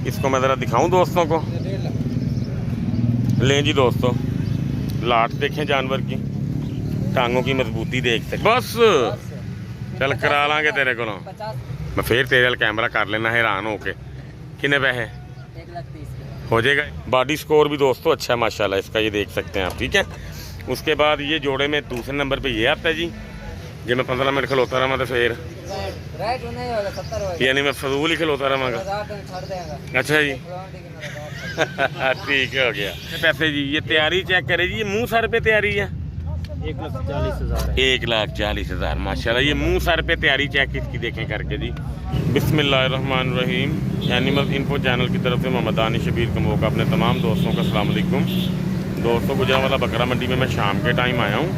इसको मैं ज़रा दिखाऊं दोस्तों को। लें जी दोस्तों, लाट देखें जानवर की, टांगों की मजबूती देख सकते। बस चल करा लांगे तेरे को, मैं फिर तेरे वाल कैमरा कर लेना हैरान होके। कितने पैसे 1,30,000 हो जाएगा। बॉडी स्कोर भी दोस्तों अच्छा है माशाल्लाह इसका, ये देख सकते हैं आप। ठीक है, उसके बाद ये जोड़े में दूसरे नंबर पे ये आता है जी। जे मैं 15 मिनट खलोता रहा तो फिर यानी मैं फजूल ही खलोता रहा। अच्छा जी ठीक हो गया। पैसे जी ये तैयारी चेक करे जी, ये मुंह सर पे तैयारी है 1,40,000 1,40,000 माशाल्लाह। ये मुंह सर पे तैयारी चेक इसकी देखें करके जी। बिस्मिल्लाहिर्रहमानिर्रहीम। एनिमल इन्फो चैनल की तरफ से मोहम्मद दानिश शबीर कमो का अपने तमाम दोस्तों का अस्सलाम वालेकुम। दोस्तों गुजरांवाला बकरा मंडी में मैं शाम के टाइम आया हूँ।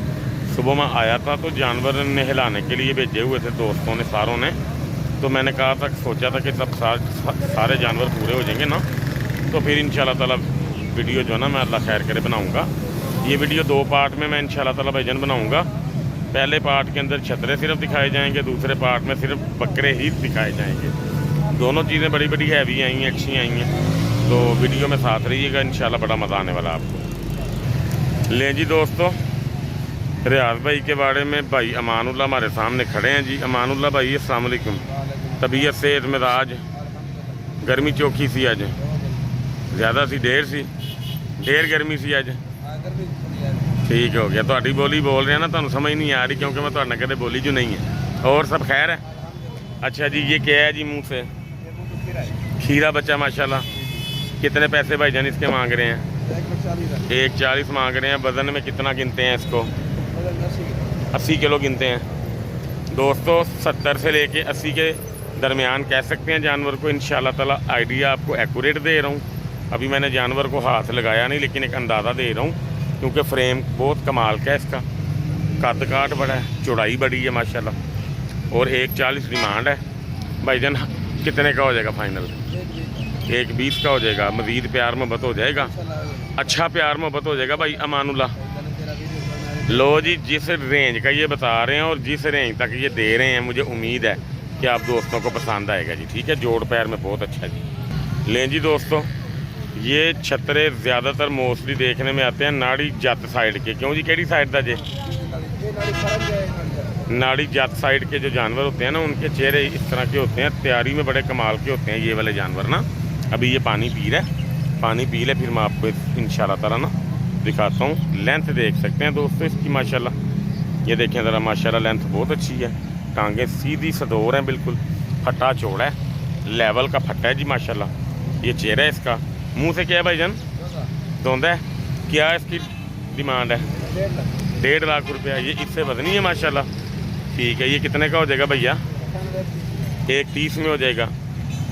सुबह मैं आया था तो जानवर नहलाने के लिए भेजे हुए थे दोस्तों ने सारों ने, तो मैंने कहा था, सोचा था कि सब सारे जानवर पूरे हो जाएंगे ना, तो फिर इंशाल्लाह ताला वीडियो जो है ना मैं अल्लाह खैर करे बनाऊँगा। ये वीडियो 2 पार्ट में मैं इंशाल्लाह ताला भाईजान बनाऊँगा। पहले पार्ट के अंदर छतरे सिर्फ दिखाए जाएंगे, दूसरे पार्ट में सिर्फ बकरे ही दिखाए जाएंगे। दोनों चीज़ें बड़ी बड़ी हैवी आई हैं, अच्छी आई हैं, तो वीडियो में साथ रहिएगा, इंशाल्लाह बड़ा मज़ा आने वाला आपको। लें जी दोस्तों, रियाज भाई के बारे में भाई अमानुल्लाह हमारे सामने खड़े हैं जी। अमानुल्लाह भाई अस्सलाम वालेकुम। तबीयत सेहत मिजाज गर्मी चौखी सी अज, ज़्यादा सी ढेर गर्मी सी अज। ठीक हो गया। थोड़ी बोली बोल रहे हैं ना, तुम समझ नहीं आ रही क्योंकि मैं तुहाडे कदे बोली जो नहीं है। और सब खैर है? अच्छा जी, ये क्या है जी मुँह से? खीरा बच्चा माशाल्लाह। कितने पैसे भाईजान इसके मांग रहे हैं? 1,40 मांग रहे हैं। वज़न में कितना गिनते हैं इसको? 80 किलो गिनते हैं दोस्तों। 70 से लेके 80 के दरमियान कह सकते हैं जानवर को। इंशाल्लाह ताला आइडिया आपको एक्यूरेट दे रहा हूँ। अभी मैंने जानवर को हाथ लगाया नहीं, लेकिन एक अंदाज़ा दे रहा हूँ क्योंकि फ्रेम बहुत कमाल का है इसका। कद काट बड़ा है, चौड़ाई बड़ी है माशाल्लाह। और 1,40 डिमांड है भाईजान। कितने का हो जाएगा फाइनल? 1,20 का हो जाएगा। मज़ीद प्यार मोहब्बत हो जाएगा, अच्छा प्यार मोहब्बत हो जाएगा भाई अमानुल्लाह। लो जी, जिस रेंज का ये बता रहे हैं और जिस रेंज तक ये दे रहे हैं, मुझे उम्मीद है कि आप दोस्तों को पसंद आएगा जी। ठीक है, जोड़ पैर में बहुत अच्छा जी। लें जी दोस्तों, ये छतरे ज़्यादातर मोस्टली देखने में आते हैं नाड़ी जत साइड के। क्यों जी, केड़ी साइड का जे? नाड़ी जत साइड के जो जानवर होते हैं ना, उनके चेहरे इस तरह के होते हैं, तैयारी में बड़े कमाल के होते हैं ये वाले जानवर ना। अभी ये पानी पी रहा है, पानी पी ले, फिर मैं आपको इंशाल्लाह ताला ना दिखाता हूँ। लेंथ देख सकते हैं दोस्तों इसकी माशाल्लाह। ये देखें ज़रा माशाल्लाह, लेंथ बहुत अच्छी है। टांगें सीधी सदोर हैं, बिल्कुल फट्टा चौड़ा है, लेवल का फट्टा है जी माशाल्लाह। ये चेहरा है इसका। मुंह से क्या है भाईजान? धोंदा है। क्या इसकी डिमांड है? 1.5 लाख रुपया। ये इससे वजनी है माशाल्लाह। ठीक है, ये कितने का हो जाएगा भैया? 1,30 में हो जाएगा।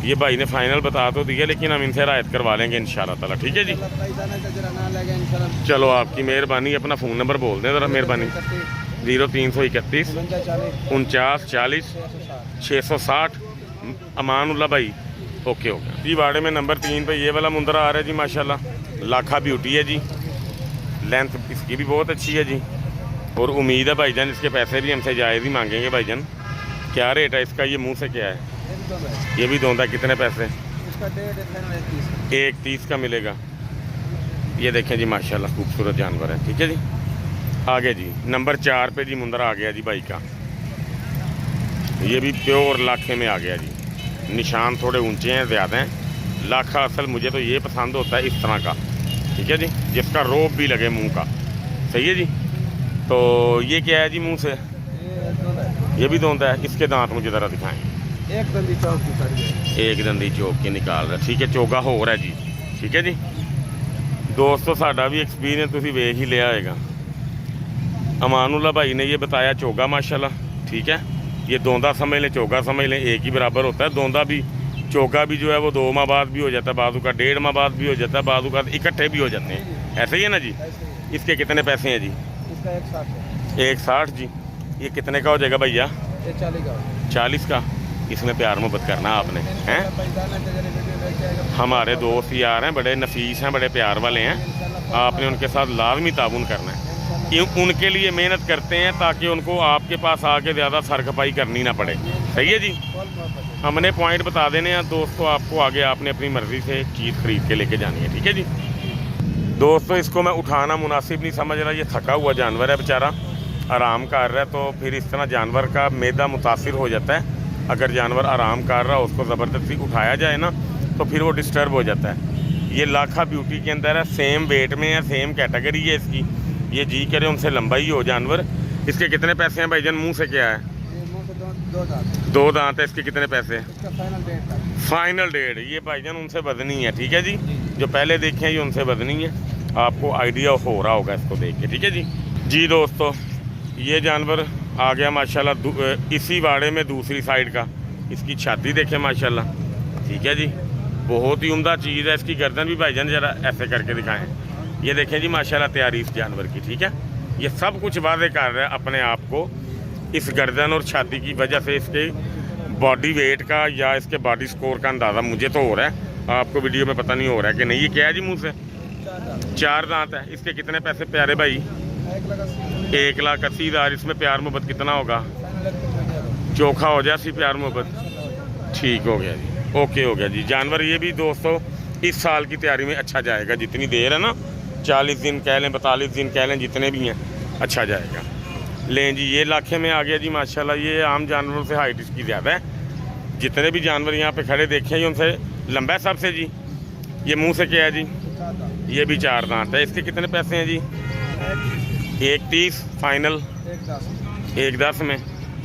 ये भाई ने फाइनल बता तो दिया, लेकिन हम इनसे रायत करवा लेंगे इंशाल्लाह ताला। ठीक है जी, चलो आपकी मेहरबानी। अपना फ़ोन नंबर बोल दें ज़रा मेहरबानी। 0331 49 40 660 अमानुल्लाह भाई। ओके हो गया जी। वाड़े में नंबर 3 पे ये वाला मुंदरा आ रहा है जी माशाल्लाह। लाखा ब्यूटी है जी, लेंथ इसकी भी बहुत अच्छी है जी। और उम्मीद है भाईजान इसके पैसे भी हमसे जायज़ ही मांगेंगे भाईजान। क्या रेट है इसका? ये मुंह से क्या है? ये भी दोंदा। कितने पैसे? 1,30 का मिलेगा। ये देखें जी माशाल्लाह, खूबसूरत जानवर है। ठीक है जी, आगे जी नंबर 4 पे जी मुंदरा आ गया जी भाई का। ये भी प्योर लाखे में आ गया जी। निशान थोड़े ऊंचे हैं, ज़्यादा हैं। लाखा असल मुझे तो ये पसंद होता है इस तरह का। ठीक है जी, जिसका रोब भी लगे मुंह का। सही है जी। तो ये क्या है जी मुंह से? ये भी दोंदा है। इसके दांत मुझे ज़रा दिखाएं। एक दंदी चौक की निकाल रहा। ठीक है, चोगा हो रहा है जी। ठीक है जी दोस्तों, साडा भी एक्सपीरियंस तुसी वेख ही लिया होगा। अमानुल्लाह भाई ने ये बताया चोगा माशाल्लाह। ठीक है, ये दोंदा समझ लें, चोगा समझ लें, एक ही बराबर होता है। दोंदा भी चोगा भी जो है वो 2 माह बाद भी हो जाता है, बाजू का 1.5 माह बाद भी हो जाता है, बाजू का इकट्ठे भी हो जाते हैं। ऐसे ही है ना जी। इसके कितने पैसे हैं जी? इसका 1,60 1,60 जी। ये कितने का हो जाएगा भैया? 40 का। इसमें प्यार मोहब्बत करना आपने हैं। हमारे दोस्त यार हैं, बड़े नफीस हैं, बड़े प्यार वाले हैं। आपने उनके साथ लाजमी ताउन करना है। उनके लिए मेहनत करते हैं ताकि उनको आपके पास आके ज़्यादा सरखपाई करनी ना पड़े। सही है जी। हमने पॉइंट बता देने हैं दोस्तों आपको, आगे आपने अपनी मर्ज़ी से चीज़ ख़रीद के लेके जानी है, ठीक है जी। दोस्तों इसको मैं उठाना मुनासिब नहीं समझ रहा, ये थका हुआ जानवर है बेचारा, आराम कर रहा है, तो फिर इस तरह जानवर का मैदा मुतासिर हो जाता है। अगर जानवर आराम कर रहा है उसको ज़बरदस्ती उठाया जाए ना तो फिर वो डिस्टर्ब हो जाता है। ये लाखा ब्यूटी के अंदर है, सेम वेट में है, सेम कैटेगरी है इसकी। ये जी करे उनसे लंबा ही हो जानवर। इसके कितने पैसे हैं भाईजान? मुंह से क्या है? दो दांत है। इसके कितने पैसे? फाइनल 1.5। ये भाईजान उनसे बदनी है, ठीक है जी। जो पहले देखे हैं ये उनसे बदनी है, आपको आइडिया हो रहा होगा इसको देख के, ठीक है जी। जी दोस्तों ये जानवर आ गया माशाल्लाह इसी वाड़े में दूसरी साइड का। इसकी छाती देखें माशाल्लाह, ठीक है जी, बहुत ही उम्दा चीज़ है। इसकी गर्दन भी भाईजान ज़रा ऐसे करके दिखाएं, ये देखें जी माशाल्लाह तैयारी इस जानवर की, ठीक है। ये सब कुछ वादे कर रहा है अपने आप को इस गर्दन और छाती की वजह से। इसके बॉडी वेट का या इसके बॉडी स्कोर का अंदाज़ा मुझे तो हो रहा है, आपको वीडियो में पता नहीं हो रहा है कि नहीं। ये क्या है जी मुँह से? 4 दांत है। इसके कितने पैसे प्यारे भाई? 1,80,000। इसमें प्यार मोहब्बत कितना होगा? चोखा हो जाए सी प्यार मोहब्बत, ठीक हो गया जी, ओके हो गया जी। जानवर ये भी दोस्तों इस साल की तैयारी में अच्छा जाएगा, जितनी देर है ना, 40 दिन कह लें, 42 दिन कह लें, जितने भी हैं अच्छा जाएगा। लें जी ये लाखे में आ गया जी माशाल्लाह। ये आम जानवरों से हाइट इसकी ज़्यादा है। जितने भी जानवर यहाँ पे खड़े देखे हैं उनसे लंबा है सबसे जी। ये मुंह से क्या है जी? ये भी 4 दांत है। इसके कितने पैसे हैं जी? 1,30 फाइनल 1,10 में।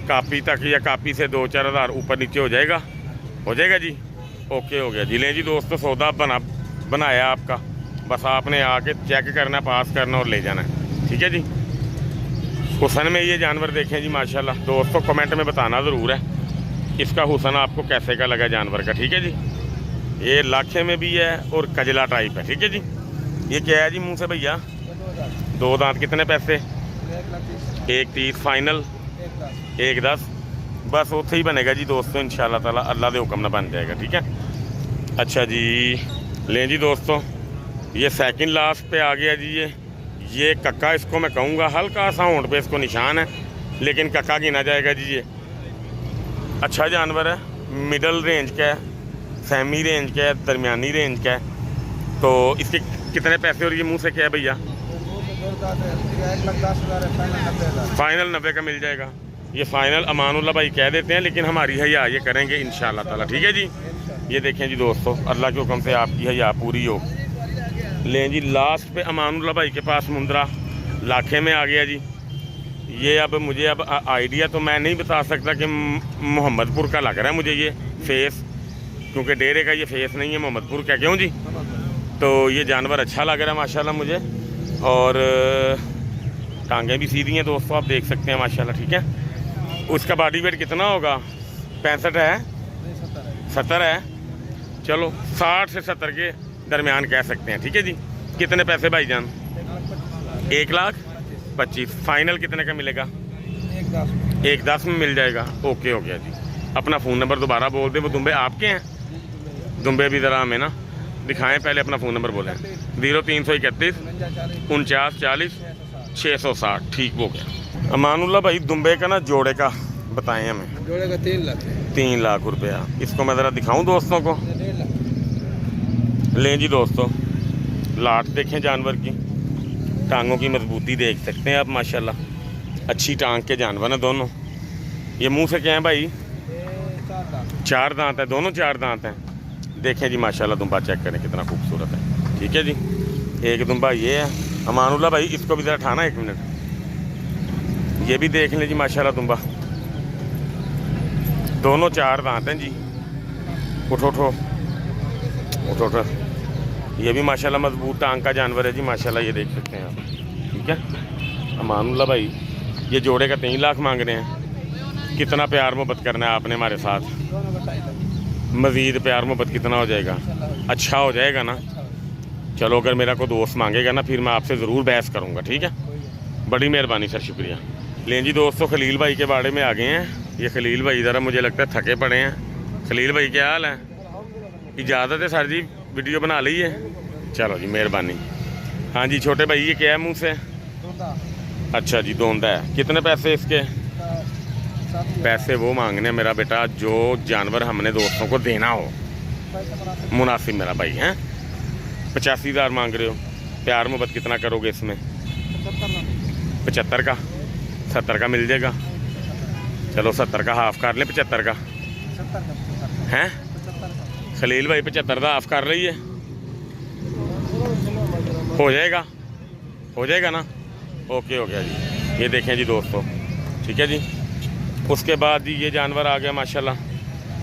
कापी तक या कापी से 2-4 हज़ार ऊपर नीचे हो जाएगा जी, ओके हो गया जी। लें जी दोस्तों सौदा बनाया आपका, बस आपने आके चेक करना, पास करना और ले जाना है, ठीक है जी। हुसन में ये जानवर देखें जी माशाल्लाह। दोस्तों कमेंट में बताना ज़रूर है इसका हुसन आपको कैसे का लगा जानवर का, ठीक है जी। ये लाखे में भी है और कजला टाइप है, ठीक है जी। ये क्या है जी मुंह से भैया? 2 दांत। कितने पैसे? 1,30 फाइनल 1,10। बस उत्थे ही बनेगा जी दोस्तों इंशाल्लाह ताला, अल्लाह के हुक्म ना बन जाएगा, ठीक है। अच्छा जी लें जी दोस्तों ये सेकंड लास्ट पे आ गया जी। ये कक्का इसको मैं कहूँगा, हल्का सा होंठ पे इसको निशान है लेकिन कक्का गिना जाएगा जी। ये अच्छा जानवर है, मिडल रेंज का है, सेमी रेंज का है, दरमियानी रेंज का है। तो इसके कितने पैसे? और ये मुंह से क्या है भैया? 1,10,000 फाइनल 90 का मिल जाएगा। ये फाइनल अमानुल्लाह भाई कह देते हैं, लेकिन हमारी हया ये करेंगे इंशाल्लाह ताला, ठीक है जी। ये देखें जी दोस्तों अल्लाह के हुक्म से आपकी हया पूरी हो। लें जी लास्ट पे अमानुल्लाह भाई के पास मुंद्रा लाखे में आ गया जी। ये अब मुझे आइडिया तो मैं नहीं बता सकता कि मोहम्मदपुर का लग रहा है मुझे ये फेस, क्योंकि डेरे का ये फेस नहीं है मोहम्मदपुर का, क्यों जी। तो ये जानवर अच्छा लग रहा है माशाल्लाह मुझे, और टांगें भी सीधी हैं दोस्तों, आप देख सकते हैं माशाल्लाह, ठीक है। उसका बॉडी वेट कितना होगा? 65 है, 70 है, चलो 60 से 70 के दरमियान कह सकते हैं, ठीक है जी। कितने पैसे भाईजान? 1,25,000 फाइनल कितने का मिलेगा? 1,10 में मिल जाएगा, ओके हो गया जी। अपना फ़ोन नंबर दोबारा बोल दे, वो दुम्बे आपके हैं? दुम्बे भी ज़रा हमें ना दिखाएं, पहले अपना फ़ोन नंबर बोलें। 0331 49 40 660, ठीक हो गया। अमानुल्लाह भाई दुम्बे का ना जोड़े का बताएं हमें। जोड़े का 3 लाख 3 लाख रुपया। इसको मैं ज़रा दिखाऊं दोस्तों को। लें जी दोस्तों लाट देखें जानवर की, टांगों की मजबूती देख सकते हैं आप माशाल्लाह, अच्छी टांग के जानवर हैं दोनों। ये मुंह से क्या है भाई? 4 दांत है, दोनों 4 दांत हैं। देखें जी माशाल्लाह दुम्बा चेक करें कितना खूबसूरत है, ठीक है जी। एक दुम्बा ये है। अमानुल्लाह भाई इसको भी ज़रा ठाना 1 मिनट, ये भी देख लें जी माशाल्लाह दुम्बा, दोनों 4 दांत हैं जी। उठो उठो उठो उठो, ये भी माशाल्लाह मजबूत टांग का जानवर है जी माशाल्लाह, ये देख सकते हैं आप, ठीक है। अमानुल्लाह भाई ये जोड़े का 3 लाख मांग रहे हैं। कितना प्यार मोहब्बत करना है आपने हमारे साथ? मज़ीद प्यार मोहब्बत कितना हो जाएगा? अच्छा हो जाएगा ना। चलो अगर मेरा कोई दोस्त मांगेगा ना फिर मैं आपसे ज़रूर बहस करूँगा, ठीक है। बड़ी मेहरबानी सर, शुक्रिया। लें जी दोस्तों खलील भाई के बारे में आ गए हैं। ये खलील भाई ज़रा मुझे लगता है थके पड़े हैं। खलील भाई क्या हाल है? इजाज़त है सर जी, वीडियो बना ली है? चलो जी मेहरबानी। हाँ जी छोटे भाई ये क्या है मुँह से? अच्छा जी दोंदा है। कितने पैसे इसके? पैसे वो मांगने मेरा बेटा जो जानवर हमने दोस्तों को देना हो। मुनासिब मेरा भाई हैं। 85,000 मांग रहे हो, प्यार मोहब्बत कितना करोगे इसमें? 75 का, 70 का मिल जाएगा। चलो 70 का हाफ कर लें, 75 का हैं। खलील भाई 75 का हाफ कर रही है, हो जाएगा, हो जाएगा ना? ओके हो गया जी। ये देखें जी दोस्तों, ठीक है जी। उसके बाद जी ये जानवर आ गया माशाल्लाह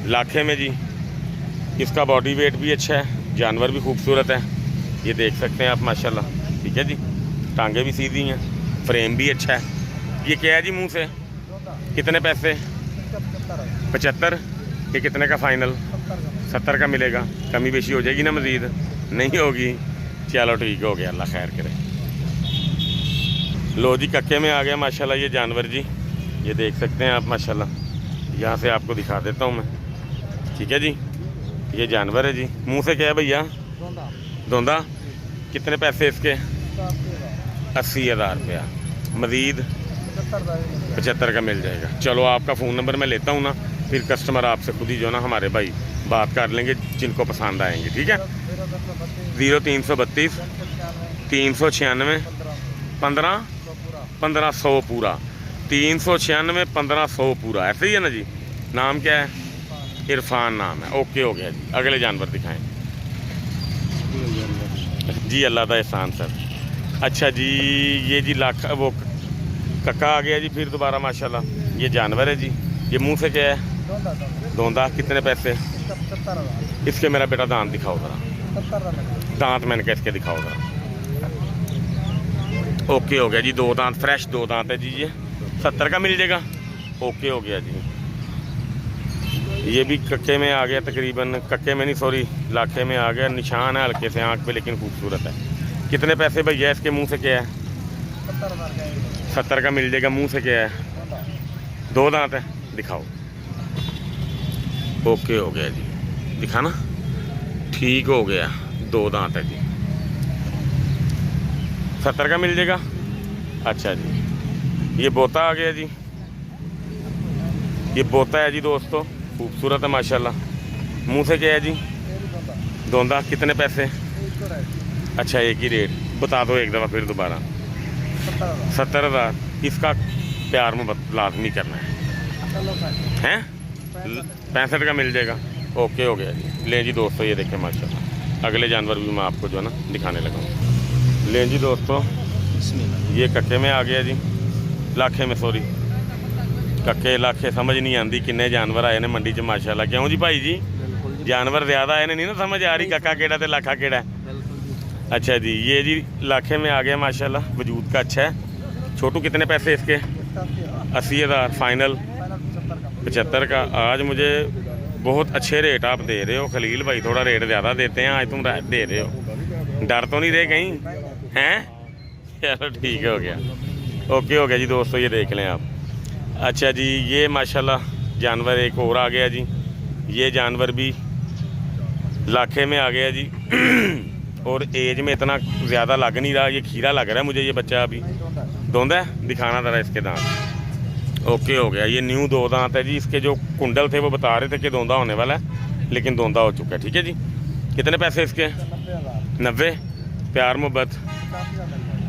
लाखे में जी। इसका बॉडी वेट भी अच्छा है, जानवर भी खूबसूरत है, ये देख सकते हैं आप माशाल्लाह, ठीक है जी। टांगे भी सीधी हैं, फ्रेम भी अच्छा है। ये क्या है जी मुंह से? कितने पैसे? 75। ये कितने का फाइनल? 70 का मिलेगा। कमी बेशी हो जाएगी ना मज़ीद? नहीं होगी। चलो ठीक हो गया, अल्लाह खैर करे। लो जी कक्के में आ गया माशाल्लाह ये जानवर जी, ये देख सकते हैं आप माशाल्लाह। यहाँ से आपको दिखा देता हूँ मैं, ठीक है जी। ये जानवर है जी। मुंह से क्या है भैया? धोंदा। कितने पैसे इसके? 80,000 रुपया। मज़ीद 75 का मिल जाएगा। चलो आपका फ़ोन नंबर मैं लेता हूँ ना, फिर कस्टमर आपसे खुद ही जो ना हमारे भाई बात कर लेंगे जिनको पसंद आएंगे, ठीक है। 0332 396 1500 पूरा। 396 1500 पूरा, ऐसे ही है ना जी? नाम क्या है? इरफान नाम है। ओके हो गया जी। अगले जानवर दिखाएं जी। अल्लाह का एहसान सर। अच्छा जी, ये जी लाख वो कक्का आ गया जी फिर दोबारा माशाल्लाह। ये जानवर है जी। ये मुंह से क्या है? धोंदा। कितने पैसे? इसके मेरा बेटा दांत दिखाओ ज़रा। दांत मैंने कहा इसके दिखाओ ज़रा। ओके हो गया जी। 2 दांत, फ्रेश 2 दांत है जी। ये 70 का मिल जाएगा। ओके हो गया जी। ये भी कक्के में आ गया तकरीबन, कक्के में नहीं सॉरी लाखे में आ गया। निशान है हल्के से आँख पे, लेकिन खूबसूरत है। कितने पैसे भैया इसके? मुंह से क्या है? 70 का मिल जाएगा। मुंह से क्या है? 2 दांत है, दिखाओ। ओके हो गया जी, दिखाना। ठीक हो गया, 2 दांत है जी। 70 का मिल जाएगा। अच्छा जी। ये बोता आ गया जी। ये बोता है जी दोस्तों, खूबसूरत है माशाल्लाह। मुंह से क्या है जी? धोंदा। कितने पैसे? अच्छा एक ही रेट बता दो एक दफ़ा फिर दोबारा। 70,000। इसका प्यार मोहब्बत लाजमी करना है 65 का मिल जाएगा। ओके हो गया जी। लें जी दोस्तों, ये देखें माशाल्लाह अगले जानवर भी मैं आपको जो है ना दिखाने लगा हूँ। लें जी दोस्तों, ये कक्के में आ गया जी, लाखे में सॉरी। कक्के लाखे समझ नहीं आती किन्ने जानवर आए ने मंडी च माशाल्लाह। क्यों जी भाई जी? जानवर ज़्यादा आए ने, नहीं ना समझ आ रही कक्का केड़ा ते लाखा केड़ा है। अच्छा जी, ये जी लाखे में आ गया माशाल्लाह, वजूद का अच्छा है। छोटू कितने पैसे इसके? 80,000 फाइनल। 75 का। आज मुझे बहुत अच्छे रेट आप दे रहे हो खलील भाई, थोड़ा रेट ज़्यादा देते हैं आज तुम दे रहे हो। डर तो नहीं रहे कहीं हैं? चलो ठीक हो गया। ओके हो गया जी दोस्तों, ये देख लें आप। अच्छा जी, ये माशाल्लाह जानवर एक और आ गया जी। ये जानवर भी लाखे में आ गया जी और एज में इतना ज़्यादा लग नहीं रहा, ये खीरा लग रहा है मुझे। ये बच्चा अभी धोंदा है, दिखाना ज़रा इसके दांत। ओके हो गया। ये न्यू 2 दांत है जी। इसके जो कुंडल थे वो बता रहे थे कि धोंदा होने वाला है, लेकिन धोंदा हो चुका है, ठीक है जी। कितने पैसे इसके? 90। प्यार मोहब्बत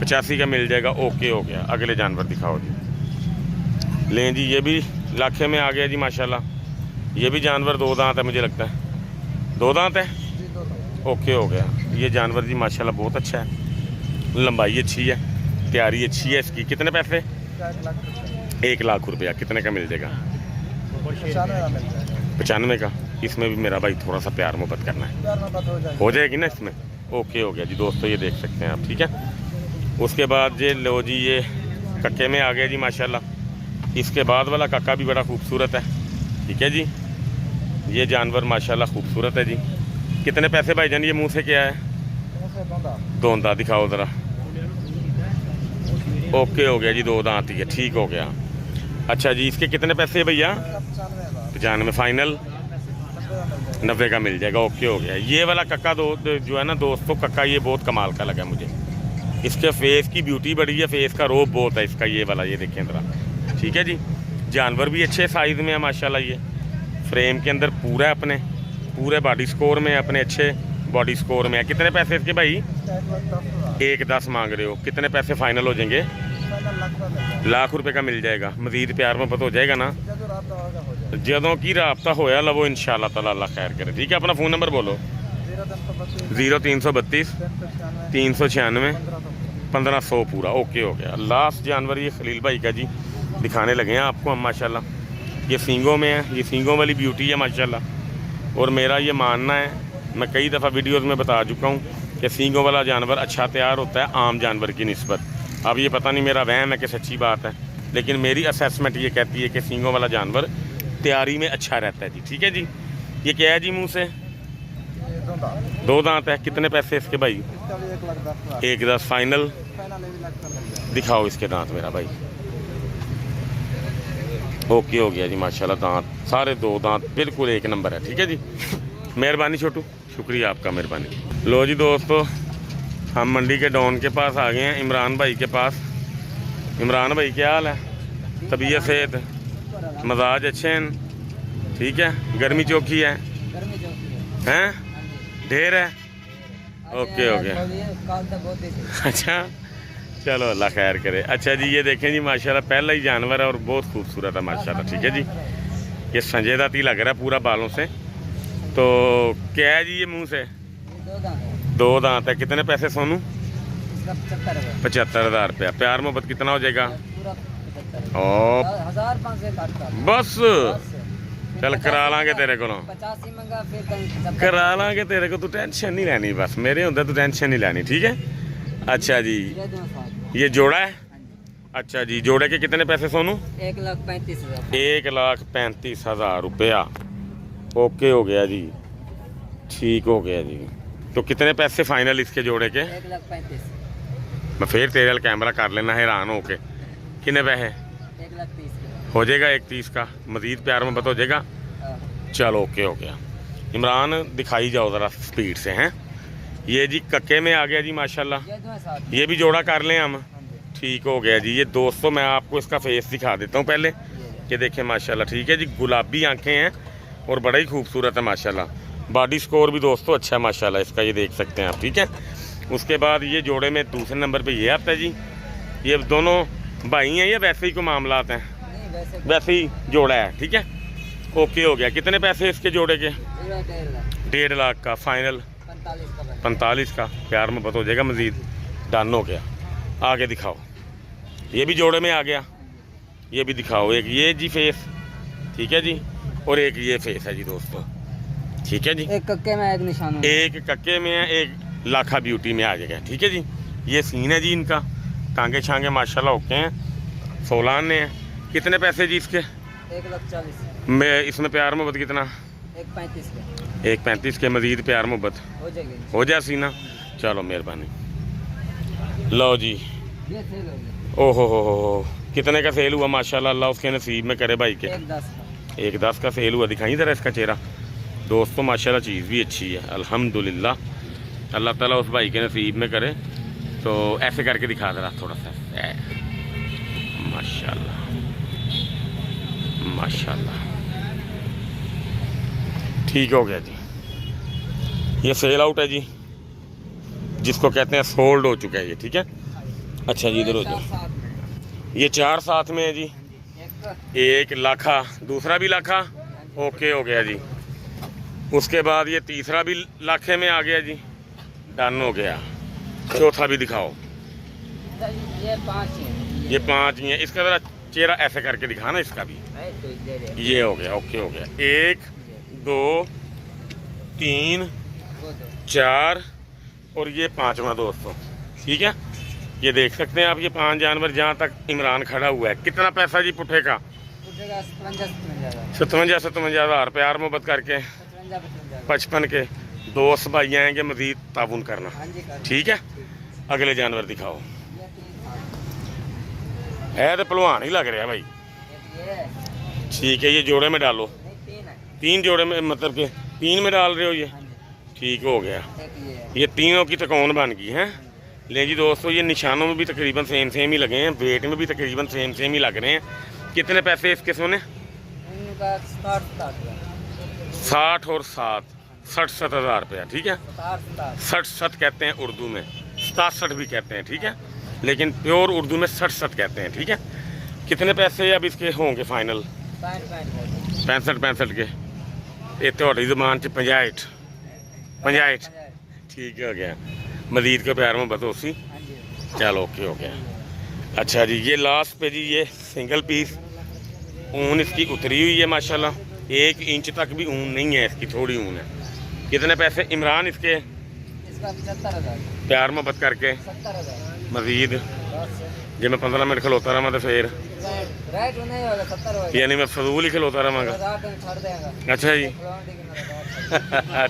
85 का मिल जाएगा। ओके हो गया। अगले जानवर दिखाओ जी। लें जी, ये भी लाखे में आ गया जी माशाल्लाह। ये भी जानवर 2 दांत है मुझे लगता है। 2 दांत है। ओके हो गया। ये जानवर जी माशाल्लाह बहुत अच्छा है, लंबाई अच्छी है, तैयारी अच्छी है इसकी। कितने पैसे? 1 लाख रुपया। कितने का मिल जाएगा? 95 का। इसमें भी मेरा भाई थोड़ा सा प्यार मोहब्बत करना है, हो जाएगी ना इसमें? ओके हो गया जी दोस्तों, ये देख सकते हैं आप, ठीक है। उसके बाद ये लो जी, ये कक्के में आ गया जी माशाल्लाह। इसके बाद वाला कक्का भी बड़ा खूबसूरत है, ठीक है जी। ये जानवर माशाल्लाह खूबसूरत है जी। कितने पैसे भाईजान? ये मुंह से क्या है? धोंदा। दिखाओ ज़रा। ओके हो गया जी, 2 दांत ही है, ठीक हो गया। अच्छा जी, इसके कितने पैसे भैया? 95 फाइनल। 90 का मिल जाएगा। ओके हो गया। ये वाला कक्का जो है ना दोस्तों, कक्का ये बहुत कमाल का लगा मुझे। इसके फेस की ब्यूटी बड़ी है, फेस का रोब बहुत है इसका, ये वाला, ये देखें ज़रा, ठीक है जी। जानवर भी अच्छे साइज़ में है माशाल्लाह। ये फ्रेम के अंदर पूरा अपने पूरे बॉडी स्कोर में अपने अच्छे बॉडी स्कोर में है। कितने पैसे इसके भाई? 1,10 मांग रहे हो। कितने पैसे फाइनल हो जाएंगे? लाख रुपए का मिल जाएगा। मजीद प्यार में पता हो जाएगा ना जदों की राबता होया लवो इंशाल्लाह ताला अल्लाह खैर करे। ठीक है, अपना फ़ोन नंबर बोलो। 0332 396 1500 पूरा। ओके हो गया। लास्ट जानवर ये खलील भाई का जी दिखाने लगे हैं आपको हम माशाल्लाह। ये सींगों में है, ये सींगों वाली ब्यूटी है माशाल्लाह। और मेरा ये मानना है, मैं कई दफ़ा वीडियोज़ में बता चुका हूँ कि सींगों वाला जानवर अच्छा तैयार होता है आम जानवर की निस्बत। अब ये पता नहीं मेरा वहम है कि सच्ची बात है, लेकिन मेरी असेसमेंट ये कहती है कि सींगों वाला जानवर तैयारी में अच्छा रहता है जी। ठीक है जी। ये क्या है जी मुँह से? 2 दांत है। कितने पैसे इसके भाई? 1,10 फाइनल। दिखाओ इसके दांत मेरा भाई। ओके हो गया जी माशाल्लाह। दांत सारे 2 दांत बिल्कुल एक नंबर है। ठीक है जी, मेहरबानी छोटू, शुक्रिया आपका, मेहरबानी। लो जी दोस्तों, हम मंडी के डॉन के पास आ गए हैं, इमरान भाई के पास। इमरान भाई क्या हाल है? तबीयत सेहत मजाज अच्छे हैं? ठीक है। गर्मी चौकी है हैं? ढेर है। ओके हो गया। अच्छा चलो अल्लाह खैर करे। अच्छा जी, ये देखें जी माशाल्लाह पहला ही जानवर है और बहुत खूबसूरत है माशाल्लाह। ठीक है जी, ये संजेदाती लग रहा है पूरा बालों से। तो क्या है जी ये मुंह से? 2 दांत है। कितने पैसे सोनू? 75,000 रुपया। प्यार मोहब्बत कितना हो जाएगा? और बस चल करा लांगे तेरे को, करा लांगे तेरे को। तू टेंशन नहीं लेनी, बस मेरे होंगे तू टेंशन नहीं लेनी। ठीक है। अच्छा जी, ये जोड़ा है? अच्छा जी, जोड़े के कितने पैसे सोनू? 1,35,000। 1,35,000 रुपया। ओके हो गया जी, ठीक हो गया जी। तो कितने पैसे फाइनल इसके जोड़े के? 1,35,000। मैं फिर तेरे वाल कैमरा कर लेना हैरान हो के। कितने पैसे? 1,30,000 हो जाएगा 1,30 का। मजीद प्यार में बता हो जाएगा। चलो ओके हो गया। इमरान दिखाई जाओ ज़रा स्पीड से हैं। ये जी कक्के में आ गया जी माशाल्लाह। ये भी जोड़ा कर लें हम। ठीक हो गया जी। ये दोस्तों मैं आपको इसका फेस दिखा देता हूँ पहले कि देखें माशाल्लाह। ठीक है जी, गुलाबी आंखें हैं और बड़ा ही खूबसूरत है माशाल्लाह। बॉडी स्कोर भी दोस्तों अच्छा है माशाल्लाह इसका, ये देख सकते हैं आप। ठीक है। उसके बाद ये जोड़े में दूसरे नंबर पे ये आता है जी। ये दोनों भाई हैं या वैसे ही को मामलात हैं? वैसे ही जोड़ा है। ठीक है, ओके हो गया। कितने पैसे इसके जोड़े के? 1.5 लाख का फाइनल। 45 का। प्यार में बता हो जाएगा। मजीद डन हो गया। आगे दिखाओ। ये भी जोड़े में आ गया। ये भी दिखाओ। एक ये जी फेस, ठीक है जी, और एक ये फेस है जी दोस्तों। ठीक है जी, एक कक्के में एक निशान, एक कक्के में है, एक लाखा ब्यूटी में आ जाएगा। ठीक है जी। ये सीन है जी इनका। टांगे छांगे माशाल्लाह ओके हैं। 16 आने हैं। कितने पैसे जी इसके? 1,40,000 मैं इसमें प्यार मोहब्बत कितना? 1,35 के। 1,35 के। मजीद प्यार मोहब्बत हो जाएगी, हो जाए सीना। चलो मेहरबानी। लो जी। ये सेल हो गया। ओहो हो, कितने का सेल हुआ माशाल्लाह? अल्लाह उसके नसीब में करे भाई के। 1,10 का सेल हुआ। दिखाई ज़रा इसका चेहरा दोस्तों। माशाल्लाह चीज़ भी अच्छी है अल्हम्दुलिल्लाह। अल्लाह ताला उस भाई के नसीब में करे। तो ऐसे करके दिखा ज़रा थोड़ा सा। माशाल्लाह माशाल्लाह, ठीक हो गया जी। ये सेल आउट है जी, जिसको कहते हैं सोल्ड हो चुका है ये। ठीक है। अच्छा जी, इधर हो जाओ। ये 4 साथ में है जी। एक लाखा, दूसरा भी लाखा। ओके हो गया जी। उसके बाद ये तीसरा भी लाखे में आ गया जी। डन हो गया। चौथा भी दिखाओ। ये 5 है। ये 5 ही है। इसका ज़रा चेहरा ऐसे करके दिखाना इसका भी। ये हो गया। ओके हो गया। 1 2 3 4 और ये 5वां दोस्तों। ठीक है। ये देख सकते हैं आप, ये 5 जानवर जहाँ तक इमरान खड़ा हुआ है। कितना पैसा जी पुट्ठे का? 57,000 प्यार मोहब्बत करके 55 के। दोस्त भाई आएंगे, मजीद ताउन करना। ठीक है। अगले जानवर दिखाओ। है तो पहलवान ही लग रहा है भाई। ठीक है। ये जोड़े में डालो। 3 जोड़े में, मतलब कि 3 में डाल रहे हो ये? ठीक हो गया। ये तीनों की तकौन बन गई है। ले जी दोस्तों, ये निशानों में भी तकरीबन सेम ही लगे हैं, वेट में भी तकरीबन सेम ही लग रहे हैं। कितने पैसे इसके सोने? इनका 60 और 7 60 हज़ार रुपया, ठीक है। 60 कहते हैं उर्दू में, 67 भी कहते हैं, ठीक है, लेकिन प्योर उर्दू में 60 कहते हैं, ठीक है। कितने पैसे अब इसके होंगे फाइनल? 65 के। ये थोड़ी जुबान च 65 ठीक हो गया। मजीद का प्यार में बतो सी, चलो ओके हो गया। अच्छा जी, ये लास्ट पे जी ये सिंगल पीस ऊन इसकी उतरी हुई है माशाल्लाह, 1 इंच तक भी ऊन नहीं है इसकी, थोड़ी ऊन है। कितने पैसे इमरान इसके? इसका 75,000 प्यार मोहब्बत करके 70,000 मजीद जे मैं 15 मिनट खलोता रहा तो फिर रेट नहीं होगा, 70 होगा, यानी मैं फजूल ही खलोता रहा। छोड़ देगा। अच्छा जी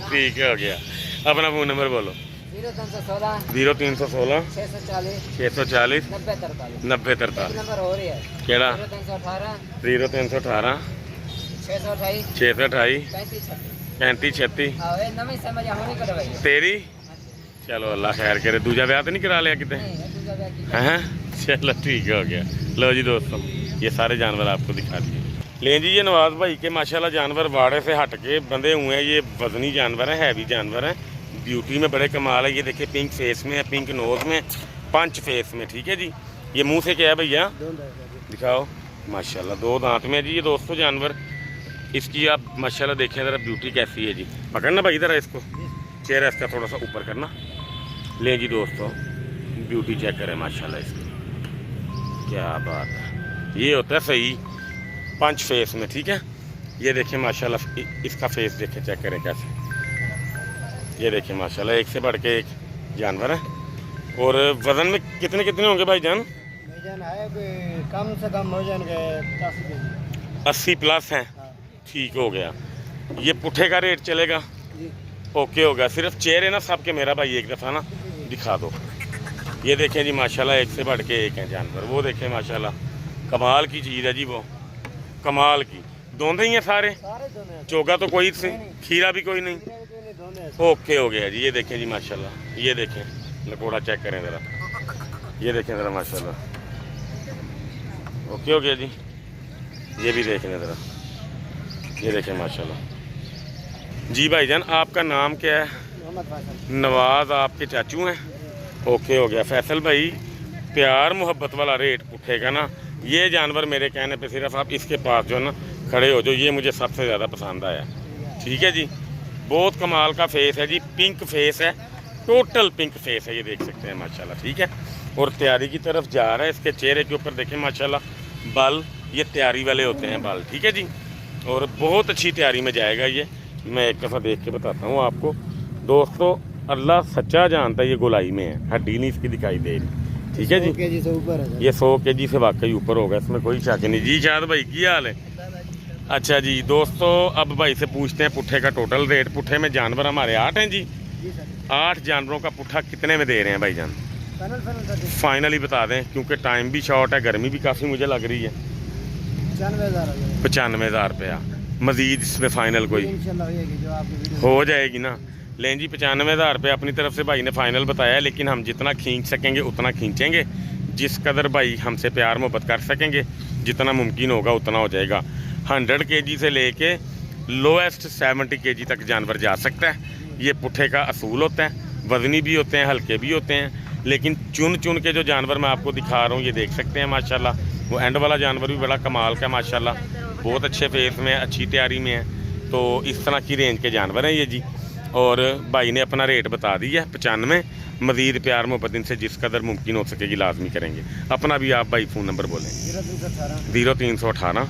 ठीक हो गया। अपना फ़ोन नंबर बोलो। 0316 0316 640 640 90 43 90 43। नंबर हो रही है केड़ा? 0318 0318 628 628 35 36 आओ नवी समझ होनी कर भाई तेरी। चलो अल्लाह खैर करे। दूजा ब्याह तो नहीं करा लिया कितने? हैं? चलो ठीक हो गया। लो जी दोस्तों, ये सारे जानवर आपको दिखा दिए। लें जी, ये नवाज भाई के माशाल्लाह जानवर वाड़े से हट के बंधे हुए हैं। ये वजनी जानवर हैं, हैवी जानवर हैं, ब्यूटी में बड़े कमाल है। ये देखिए पिंक फेस में है, पिंक नोज़ में, पंच फेस में, ठीक है जी। ये मुंह से क्या है भैया? दिखाओ माशाल्लाह 2 दांत में है जी ये दोस्तों जानवर। इसकी आप माशाल्लाह देखें ज़रा ब्यूटी कैसी है जी। पकड़ना भाई ज़रा इसको, चेहरा इसका थोड़ा सा ऊपर करना। लें जी दोस्तों, ब्यूटी चेक करें माशाल्लाह इसकी, क्या बात है। ये होता है सही पंच फेस में, ठीक है। ये देखें माशाल्लाह इसका फेस देखें, चेक करें कैसे। ये देखें माशाल्लाह एक से बढ़ के एक जानवर है। और वज़न में कितने कितने होंगे भाईजान? भाईजान है कम से कम हो जाएंगे 80 प्लस हैं। ठीक हो गया। ये पुट्ठे का रेट चलेगा? ओके हो गया। सिर्फ चेहरे ना सबके मेरा भाई एक दफ़ा ना दिखा दो। ये देखें जी माशाल्लाह एक से बढ़ के एक है जानवर। वो देखें माशाल्लाह कमाल की चीज़ है जी, वो कमाल की। दोनों ही हैं सारे? चोगा तो कोई से, खीरा भी कोई नहीं। ओके हो गया जी। ये देखें जी माशाल्लाह, ये देखें लकोड़ा चेक करें ज़रा, ये देखें ज़रा माशाल्लाह, ओके हो गया जी। ये भी देख लें ज़रा, ये देखें माशाल्लाह। जी भाईजान आपका नाम क्या है? नवाज आपके चाचू हैं? ओके हो गया। फैसल भाई प्यार मोहब्बत वाला रेट उठेगा ना, ये जानवर मेरे कहने पे सिर्फ आप इसके पास जो है ना खड़े हो जो, ये मुझे सबसे ज़्यादा पसंद आया, ठीक है जी। बहुत कमाल का फेस है जी, पिंक फेस है, टोटल पिंक फेस है, ये देख सकते हैं माशाल्लाह, ठीक है। और तैयारी की तरफ जा रहा है। इसके चेहरे के ऊपर देखें माशाल्लाह बाल, ये तैयारी वाले होते हैं बाल, ठीक है जी। और बहुत अच्छी तैयारी में जाएगा ये, मैं एक दफ़ा देख के बताता हूँ आपको दोस्तों। अल्लाह सच्चा जानता है ये गोलाई में है, हड्डी नहीं इसकी दिखाई दे रही, ठीक है जी। 100 kg से ऊपर है, ये 100 kg से वाकई ऊपर होगा, इसमें कोई शक नहीं जी। शायद भाई की हाल है? अच्छा जी दोस्तों, अब भाई से पूछते हैं पुट्ठे का टोटल रेट। पुट्ठे में जानवर हमारे 8 हैं जी। 8 जानवरों का पुट्ठा कितने में दे रहे हैं भाईजान? फाइनली बता दें, क्योंकि टाइम भी शॉर्ट है, गर्मी भी काफ़ी मुझे लग रही है। 95,000 रुपया। मजीद इसमें फाइनल कोई हो जाएगी ना? लें जी 95,000 रुपये अपनी तरफ से भाई ने फ़ाइनल बताया है, लेकिन हम जितना खींच सकेंगे उतना खींचेंगे। जिस कदर भाई हमसे प्यार मोहब्बत कर सकेंगे, जितना मुमकिन होगा उतना हो जाएगा। 100 kg से लेके लोएस्ट 70 kg तक जानवर जा सकता है। ये पुट्ठे का असूल होता है, वज़नी भी होते हैं, हल्के भी होते हैं, लेकिन चुन चुन के जो जानवर मैं आपको दिखा रहा हूँ ये देख सकते हैं माशाल्लाह। वो एंड वाला जानवर भी बड़ा कमाल का माशाल्लाह, बहुत अच्छे फेस में, अच्छी तैयारी में है। तो इस तरह की रेंज के जानवर हैं ये जी। और भाई ने अपना रेट बता दिया है 95। मज़ीद प्यार मोहब्बत इनसे जिस कदर मुमकिन हो सकेगी लाजमी करेंगे। अपना भी आप भाई फ़ोन नंबर बोलें। 0318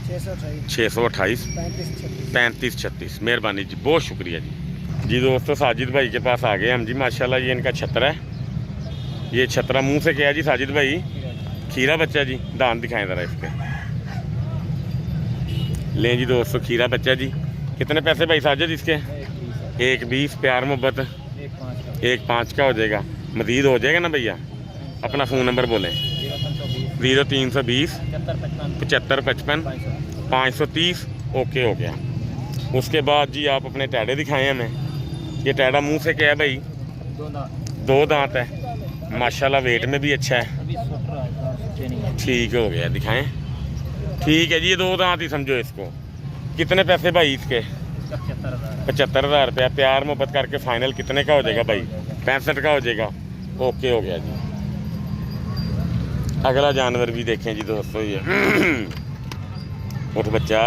628 35 36। मेहरबानी जी, बहुत शुक्रिया जी। जी दोस्तों साजिद भाई के पास आ गए हम जी माशाल्लाह। ये इनका छतरा है, ये छतरा मुंह से क्या है जी साजिद भाई? खीरा बच्चा जी। दांत दिखाएं ज़रा इसके। लें जी दोस्तों खीरा बच्चा जी। कितने पैसे भाई साजिद इसके? 1,20। प्यार मोहब्बत 1,5 का हो जाएगा, मज़ीद हो जाएगा ना भैया? अपना फ़ोन नंबर बोलें। 0320 75 55 530। ओके हो गया। उसके बाद जी आप अपने टैडे दिखाएं हमें। ये टैडा मुंह से क्या है भाई? 2 दांत है माशाल्लाह, वेट में भी अच्छा है। ठीक हो गया, दिखाएं। ठीक है जी, ये 2 दांत ही समझो इसको। कितने पैसे भाई इसके? 75,000 रुपया। प्यार मोहब्बत करके फाइनल कितने का हो जाएगा भाई? 65 का हो जाएगा। ओके हो गया जी। अगला जानवर भी देखें जी दोस्तों, ये उठ बच्चा,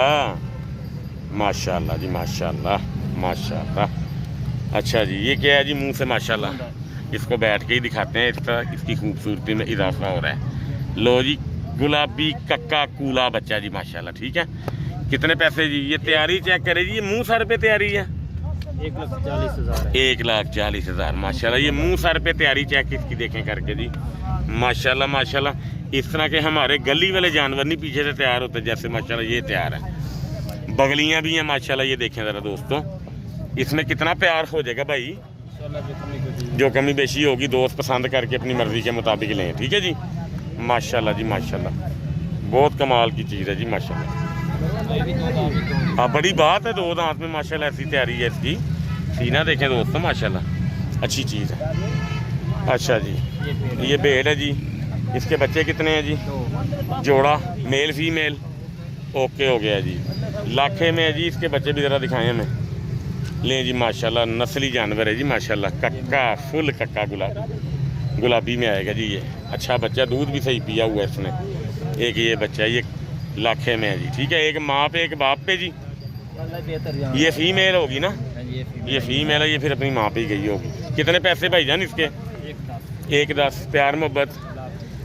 माशाल्लाह जी माशाल्लाह माशाल्लाह। अच्छा जी, ये क्या है जी? मुंह से माशाल्लाह। इसको बैठ के ही दिखाते हैं, इस तरह इसकी खूबसूरती में इजाफा हो रहा है। लो जी, गुलाबी कक्का कूला बच्चा जी माशाल्लाह। ठीक है, कितने पैसे जी? ये तैयारी चेक करे जी, ये मुंह सर पे तैयारी है। 1,40,000 1,40,000 माशाल्लाह। ये मुंह सर पे तैयारी चेक इसकी देखें करके जी, माशाल्लाह माशाल्लाह। इस तरह के हमारे गली वाले जानवर नहीं पीछे से तैयार होते जैसे माशाल्लाह ये तैयार है। बगलियां भी हैं माशाल्लाह, ये देखें ज़रा दोस्तों। इसमें कितना प्यार हो जाएगा भाई? जो कमी बेशी होगी दोस्त पसंद करके अपनी मर्जी के मुताबिक लें। ठीक है जी, माशाल्लाह जी माशाल्लाह। बहुत कमाल की चीज़ है जी माशाल्लाह। हाँ, बड़ी बात है, 2 दांत में माशाल्लाह ऐसी तैयारी है इसकी। सीना देखें दोस्तों माशाल्लाह, अच्छी चीज़ है। अच्छा जी, ये भेड़ है जी। इसके बच्चे कितने हैं जी? जोड़ा, मेल फीमेल। ओके हो गया जी। लाखे में है जी। इसके बच्चे भी ज़रा दिखाएं हमें। लें जी माशाल्लाह, नस्ली जानवर है जी माशाल्लाह। कक्का, फुल कक्का गुलाबी में आएगा जी ये। अच्छा बच्चा, दूध भी सही पिया हुआ है इसने। एक ये बच्चा, ये लाखे में है जी। ठीक है, एक माँ पे एक बाप पे जी। ये फीमेल होगी ना? ये फीमेल है, ये फिर अपनी माँ पे ही गई होगी। कितने पैसे भाईजान इसके? 1,10। प्यार मोहब्बत।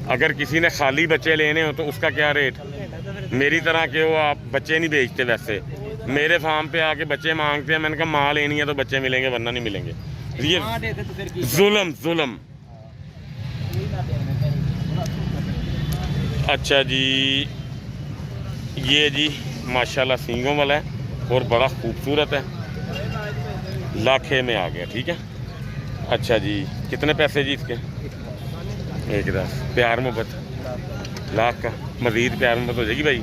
अगर किसी ने खाली बच्चे लेने हो तो उसका क्या रेट? मेरी तरह के हो आप, बच्चे नहीं बेचते वैसे। मेरे फार्म पे आके बच्चे मांगते हैं, मैंने कहा माँ लेनी है तो बच्चे मिलेंगे वरना नहीं मिलेंगे। ये जुल्म। अच्छा जी, ये जी माशाल्लाह सींगों वाला है और बड़ा खूबसूरत है। लाखे में आ गया। ठीक है, अच्छा जी, कितने पैसे जी इसके? 1,10। प्यार मोहब्बत लाख का। मज़ीद प्यार मोहब्बत हो जाएगी भाई।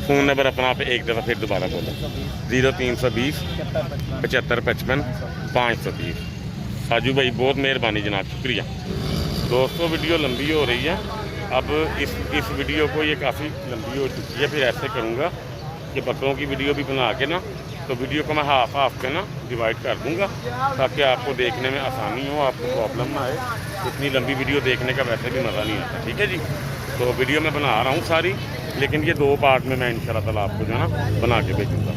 फ़ोन नंबर अपना आप एक दफ़ा फिर दोबारा बोलो। 0320 75 55 530। साजू भाई बहुत मेहरबानी जनाब, शुक्रिया। दोस्तों वीडियो लंबी हो रही है, अब इस वीडियो को ये काफ़ी लंबी हो चुकी है। फिर ऐसे करूँगा कि बकरों की वीडियो भी बना के ना, तो वीडियो को मैं हाफ के ना डिवाइड कर दूँगा ताकि आपको देखने में आसानी हो, आपको प्रॉब्लम ना आए। इतनी लंबी वीडियो देखने का वैसे भी मज़ा नहीं आता। ठीक है जी, तो वीडियो मैं बना रहा हूँ सारी, लेकिन ये 2 पार्ट में मैं इंशाल्लाह ताला आपको जो है ना बना के भेजूँगा।